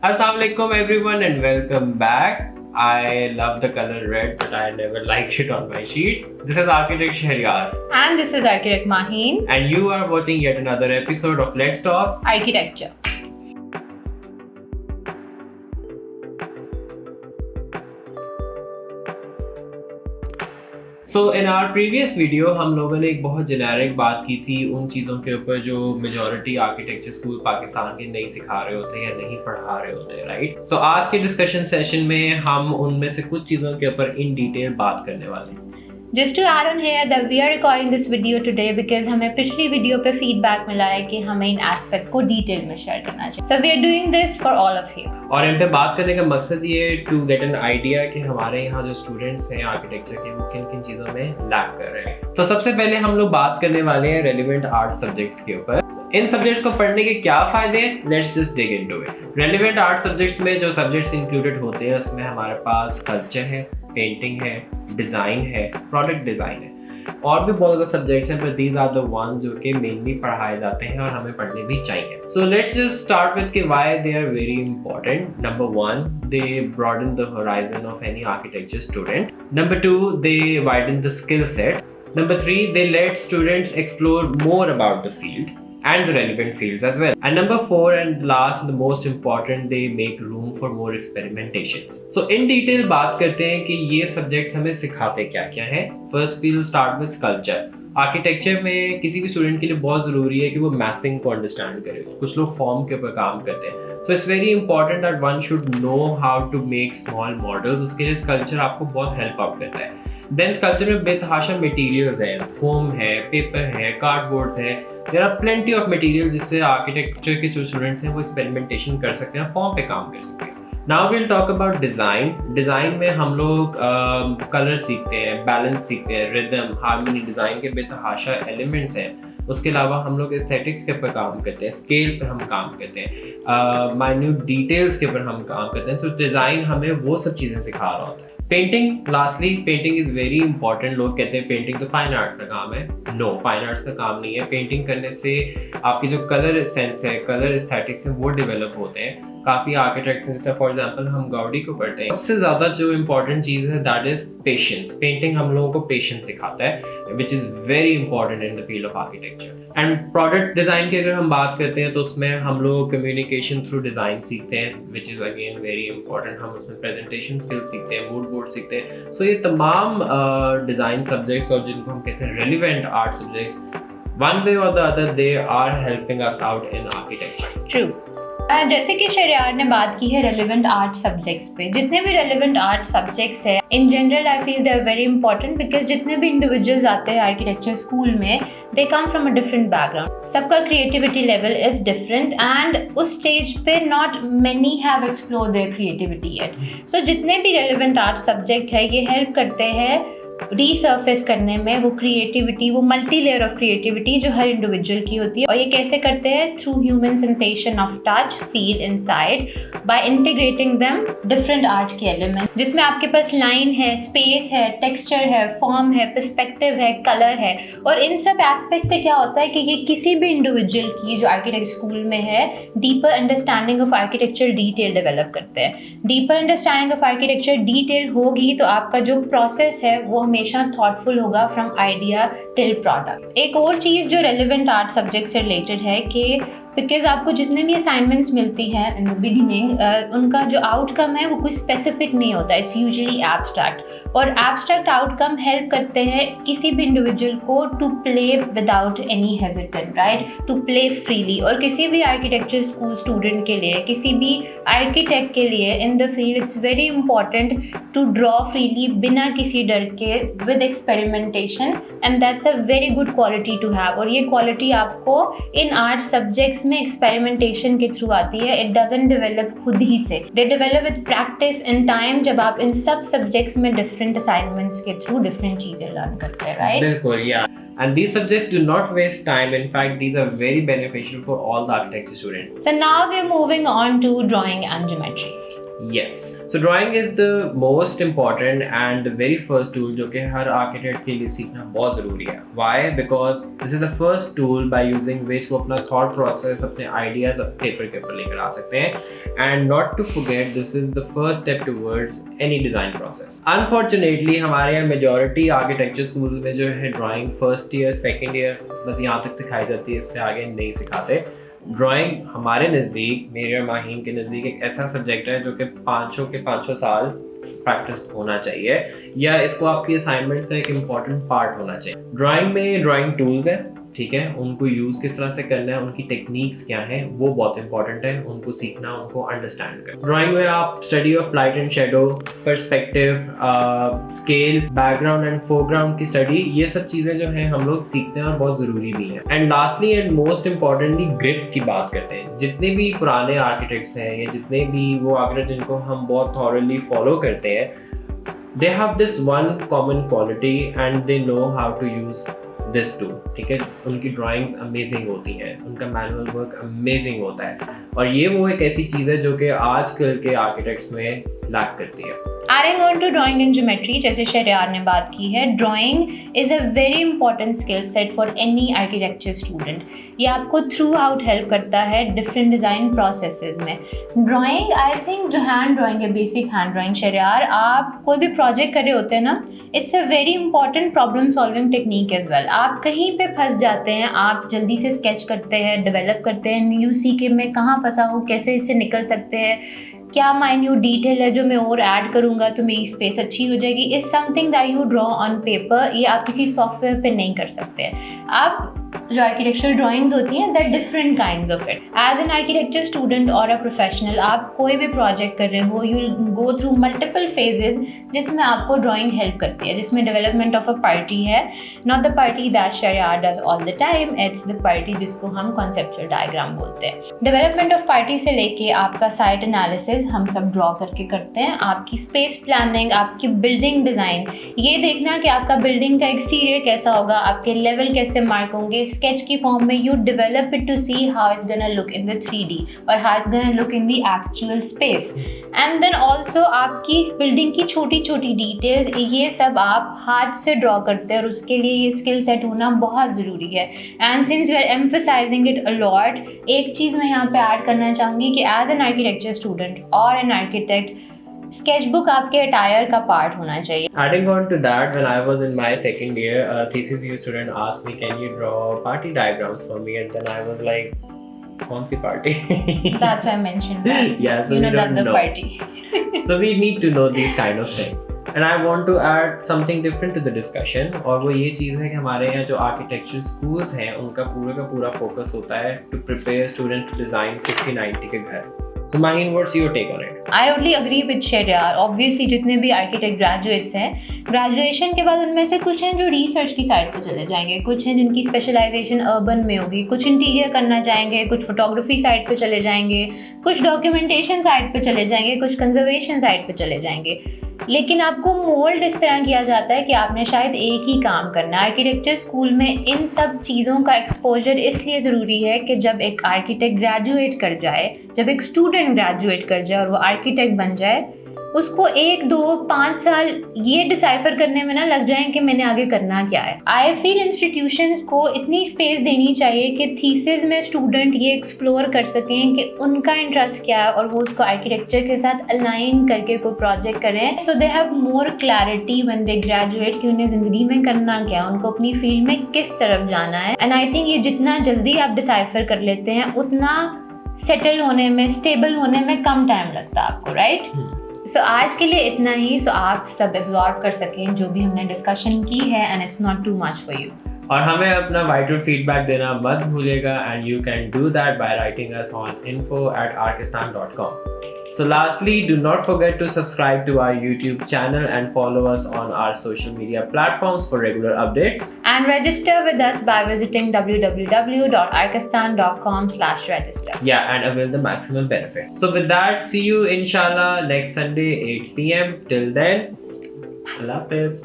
Assalamualaikum everyone and welcome back. I love the color red, but I never liked it on my sheets. This is Architect Shahriyar. And this is Architect Maheen. And you are watching yet another episode of Let's Talk Architecture. So in our previous video हम लोगों ने एक बहुत generic बात की थी उन चीज़ों के ऊपर जो मेजॉरिटी आर्किटेक्चर स्कूल पाकिस्तान के नहीं सिखा रहे होते या नहीं पढ़ा रहे होते, राइट? सो आज के डिस्कशन सेशन में हम उनमें से कुछ चीज़ों के ऊपर इन डिटेल बात करने वाले हैं. Just to add on here that we are recording this video today because हमें पिछली वीडियो पे फीडबैक मिला है कि हमें इन एस्पेक्ट को डिटेल में शेयर करना चाहिए. So we are doing this for all of you. और इन पे बात करने का मकसद ये है टू गेट एन आइडिया कि हमारे यहाँ जो स्टूडेंट्स हैं आर्किटेक्चर के वो किन किन चीज़ों में लैक कर रहे हैं. तो सबसे पहले हम लोग बात करने वाले हैं रेलिवेंट आर्ट सब्जेक्ट्स के ऊपर. इन सब्जेक्ट्स को पढ़ने के क्या फ़ायदे हैं, let's just dig into it. Relevant art subjects में जो सब्जेक्ट्स इंक्लूडेड होते हैं उसमें हमारे पास कल्चर है, पेंटिंग है, डिज़ाइन है, प्रोडक्ट डिज़ाइन है और भी बहुत ज़्यादा सब्जेक्ट्स हैं, पर दीज आर द वंस जो कि मेनली पढ़ाए जाते हैं और हमें पढ़ने भी चाहिए. So let's just start with कि why they are very important. Number 1, they broaden the horizon of any architecture student. Number 2, they widen the skill set. Number 3, they let students explore more about the field and the relevant fields as well. And number 4 and last and the most important, they make room for more experimentations. So in detail बात करते हैं कि ये subjects हमें सिखाते क्या क्या हैं. First we'll start with sculpture. Architecture में किसी भी स्टूडेंट के लिए बहुत ज़रूरी है कि वो मैसिंग को अंडरस्टैंड करे. कुछ लोग फॉर्म के ऊपर काम करते हैं, so it's very important that one should know how to make small models. उसके लिए स्कल्पचर आपको बहुत हेल्प आउट करता है. देन स्कल्पचर में बेतहाशा मटेरियल्स हैं, फोम है, पेपर है, कार्डबोर्ड्स हैं. There are plenty of material जिससे आर्किटेक्चर के जो स्टूडेंट्स हैं वो एक्सपेरिमेंटेशन कर सकते हैं, फॉर्म पे काम कर सकते हैं. Now will talk about design. Design में हम लोग कलर सीखते हैं, बैलेंस सीखते हैं, रिदम, हार्मनी. डिज़ाइन के बेतहाशा एलिमेंट्स हैं. उसके अलावा हम लोग एस्थेटिक्स के ऊपर काम करते हैं, स्केल पे हम काम करते हैं, माइन्यूट डिटेल्स के ऊपर हम काम करते हैं. तो डिज़ाइन हमें वो सब चीज़ें सिखा रहा होता है. Painting, lastly painting is very important. लोग कहते हैं पेंटिंग तो फाइन आर्ट्स का काम है. नो, फाइन आर्ट्स का काम नहीं है. पेंटिंग करने से आपकी जो कलर सेंस है, कलर एस्थेटिक्स है, वो डेवलप होते हैं. काफ़ी आर्किटेक्ट्स हैं, जैसे फॉर एग्जांपल हम गाउडी को पढ़ते हैं. सबसे ज़्यादा जो इंपॉर्टेंट चीज़ है दैट इज़ पेशेंस. पेंटिंग हम लोगों को पेशेंस सिखाता है, which is very important in the field of architecture. And product design की अगर हम बात करते हैं तो उसमें हम लोग कम्युनिकेशन थ्रू डिज़ाइन सीखते हैं, which is again very important. हम उसमें प्रेजेंटेशन स्किल सीखते हैं, मूड बोर्ड सीखते हैं. सो ये तमाम डिज़ाइन सब्जेक्ट्स और जिनको हम कहते हैं relevant art subjects, one way और the other they are helping us out in architecture. True. जैसे कि शरियार ने बात की है रेलिवेंट आर्ट सब्जेक्ट्स पे, जितने भी रेलिवेंट आर्ट सब्जेक्ट्स हैं in general I feel they are very important because जितने भी इंडिविजुअल्स आते हैं आर्किटेक्चर स्कूल में they come from a different background. सबका creativity level is different and उस स्टेज पे not many have explore their creativity yet. So जितने भी रेलिवेंट आर्ट सब्जेक्ट है ये हेल्प करते हैं रीसर्फेस करने में वो क्रिएटिविटी, वो मल्टी लेयर ऑफ क्रिएटिविटी जो हर इंडिविजुअल की होती है. और ये कैसे करते हैं? Through human sensation of touch, feel inside, by integrating them different art के एलिमेंट, जिसमें आपके पास लाइन है, स्पेस है, टेक्सचर है, फॉर्म है, पर्सपेक्टिव है, कलर है. और इन सब एस्पेक्ट से क्या होता है कि ये किसी भी इंडिविजुअल की जो आर्किटेक्ट स्कूल में है deeper understanding of architecture detail develop करते हैं. Deeper understanding of architecture detail होगी तो आपका जो प्रोसेस है वो हमेशा थॉटफुल होगा फ्रॉम आइडिया टिल प्रोडक्ट. एक और चीज़ जो रेलिवेंट आर्ट सब्जेक्ट से रिलेटेड है कि बिकॉज आपको जितने भी असाइनमेंट्स मिलती हैं इन द बिगिनिंग उनका जो आउटकम है वो कोई स्पेसिफिक नहीं होता. इट्स यूजुअली एब्स्ट्रैक्ट, और एब्स्ट्रैक्ट आउटकम हेल्प करते हैं किसी भी इंडिविजुअल को to play without any hesitant, right, to play freely. और किसी भी आर्किटेक्चर स्कूल स्टूडेंट के लिए, किसी भी आर्किटेक्ट के लिए in the field it's very important to draw freely बिना किसी डर के, with experimentation, and that's a very good quality to have. और ये क्वालिटी आपको इन आर्ट सब्जेक्ट्स में एक्सपेरिमेंटेशन के थ्रू आती है. इट डजंट डेवलप खुद ही से, they develop with practice in time, जब आप इन सब सब्जेक्ट्स में डिफरेंट असाइनमेंट्स के थ्रू डिफरेंट चीजें लर्न करते हैं, राइट? बिल्कुल, या. And these subjects do not waste time. In fact, these are very beneficial for all the architecture students. So now we're moving on to drawing and geometry. Yes. So drawing is the most important and the very first tool जो कि हर architect के लिए सीखना बहुत ज़रूरी है. Why? Because this is the first tool by using which वो अपना thought process, अपने ideas paper के ऊपर लेकर आ सकते हैं. And not to forget, this is the first step towards any design process. Unfortunately, हमारे यहाँ majority architecture schools में जो है drawing first year, second year बस यहाँ तक सिखाई जाती है, इससे आगे नहीं सिखाते. ड्राइंग हमारे नज़दीक, मेरे और माहीन के नज़दीक एक ऐसा सब्जेक्ट है जो कि 500 साल प्रैक्टिस होना चाहिए, या इसको आपकी असाइनमेंट्स का एक इम्पॉर्टेंट पार्ट होना चाहिए. ड्राइंग में ड्राइंग टूल्स हैं, ठीक है, उनको यूज़ किस तरह से करना है, उनकी टेक्निक्स क्या हैं, वो बहुत इंपॉर्टेंट है, उनको सीखना, उनको अंडरस्टैंड करना. ड्राइंग में आप study of light and shadow, perspective, scale, background and foreground की स्टडी, ये सब चीज़ें जो हैं हम लोग सीखते हैं और बहुत ज़रूरी भी हैं. And lastly and most importantly grip की बात करते हैं. जितने भी पुराने आर्किटेक्ट्स हैं या जितने भी वो आर्किटेक्ट जिनको हम बहुत थॉरली फॉलो करते हैं, they have this one common quality and they know how to use this tool. ठीक है, उनकी ड्राइंग्स अमेजिंग होती हैं, उनका मैनुअल वर्क अमेजिंग होता है, और ये वो एक ऐसी चीज़ है जो कि आजकल के आर्किटेक्ट्स में लैक करती है. Adding on to drawing and geometry, जैसे शरियार ने बात की है, drawing is a very important skill set for any architecture student. ये आपको throughout help करता है different design processes में. Drawing, I think जो hand drawing है, basic hand drawing, शरियार, आप कोई भी project कर रहे होते हैं ना, it's a very important problem solving technique as well. आप कहीं पे फंस जाते हैं, आप जल्दी से sketch करते हैं, develop करते हैं, you see कि मैं कहाँ फंसा हूँ, कैसे इससे निकल सकते हैं, क्या माइन्यूट डिटेल है जो मैं और ऐड करूँगा तो मेरी स्पेस अच्छी हो जाएगी. Is something that you draw on paper, ये आप किसी सॉफ्टवेयर पे नहीं कर सकते. आप जो आर्किटेक्चरल ड्राइंग्स होती हैं, that different kinds of it. As an architecture student और अ प्रोफेशनल, आप कोई भी प्रोजेक्ट कर रहे हो, you will go through multiple phases जिसमें आपको ड्राइंग हेल्प करती है, जिसमें डेवलपमेंट ऑफ अ पार्टी है, not the party that Shahriar does all the time, it's the party जिसको हम कॉन्सेप्चुअल डायग्राम बोलते हैं. डेवलपमेंट ऑफ पार्टी से लेके आपका साइट एनालिसिस हम सब ड्रॉ करके करते हैं. आपकी स्पेस प्लानिंग, आपकी बिल्डिंग डिज़ाइन, ये देखना कि आपका बिल्डिंग का एक्सटीरियर कैसा होगा, आपके लेवल कैसे मार्क होंगे, स्केच की फॉर्म में you develop it to see how it's gonna look in the 3D और how it's gonna look in the actual space. And then also आपकी बिल्डिंग की छोटी छोटी डिटेल्स, ये सब आप हाथ से ड्रॉ करते हैं और उसके लिए ये स्किल सेट होना बहुत ज़रूरी है. And since we are emphasising it a lot, एक चीज़ मैं यहाँ पे ऐड करना चाहूँगी कि एज एन आर्किटेक्चर स्टूडेंट और एन आर्किटेक्ट, sketchbook आपके अटायर का पार्ट होना चाहिए. Adding on to that, when I was in my second year, a thesis year student asked me, "Can you draw party diagrams for me?" And then I was like, "कौन सी party?" That's why I mentioned that. Yeah, so you we know that don't the know. party. So we need to know these kind of things. And I want to add something different to the discussion, और वो ये चीज़ है कि हमारे यहाँ जो architecture schools हैं, उनका का पूरा focus होता है to prepare student to design 50-90 के घर. So Maheen, what's your take on it? I totally agree with Shahriar. Obviously जितने भी आर्किटेक्ट ग्रेजुएट्स हैं, ग्रेजुएशन के बाद उनमें से कुछ हैं जो रिसर्च की साइड पे चले जाएंगे, कुछ हैं जिनकी स्पेशलाइजेशन अर्बन में होगी, कुछ इंटीरियर करना चाहेंगे, कुछ फोटोग्राफी साइड पे चले जाएंगे, कुछ डॉक्यूमेंटेशन साइड पे चले जाएंगे, कुछ कंजर्वेशन साइड पे चले जाएंगे. लेकिन आपको मोल्ड इस तरह किया जाता है कि आपने शायद एक ही काम करना है. आर्किटेक्चर स्कूल में इन सब चीज़ों का एक्सपोजर इसलिए ज़रूरी है कि जब एक आर्किटेक्ट ग्रेजुएट कर जाए, जब एक स्टूडेंट ग्रेजुएट कर जाए और वो आर्किटेक्ट बन जाए, उसको 1, 2, 5 साल ये डिसाइफर करने में ना लग जाए कि मैंने आगे करना क्या है. आई फील इंस्टीट्यूशंस को इतनी स्पेस देनी चाहिए कि थीसिस में स्टूडेंट ये एक्सप्लोर कर सकें कि उनका इंटरेस्ट क्या है और वो उसको आर्किटेक्चर के साथ अलाइन करके कोई प्रोजेक्ट करें. So they have more clarity when they graduate कि उन्हें ज़िंदगी में करना क्या है, उनको अपनी फील्ड में किस तरफ जाना है. एंड आई थिंक ये जितना जल्दी आप डिसाइफर कर लेते हैं, उतना सेटल होने में, स्टेबल होने में कम टाइम लगता है आपको, राइट? सो आज के लिए इतना ही, सो आप सब एब्जॉर्ब कर सकें जो भी हमने डिस्कशन की है, and it's not too much for you. और हमें अपना वाइटल फीडबैक देना मत भूलिएगा, and you can do that by writing us on info@arkistan.com. So lastly, do not forget to subscribe to our YouTube channel and follow us on our social media platforms for regular updates. And register with us by visiting www.arkistan.com/register. Yeah, and avail the maximum benefits. So with that, see you inshallah next Sunday 8 p.m. Till then, Allah Hafiz.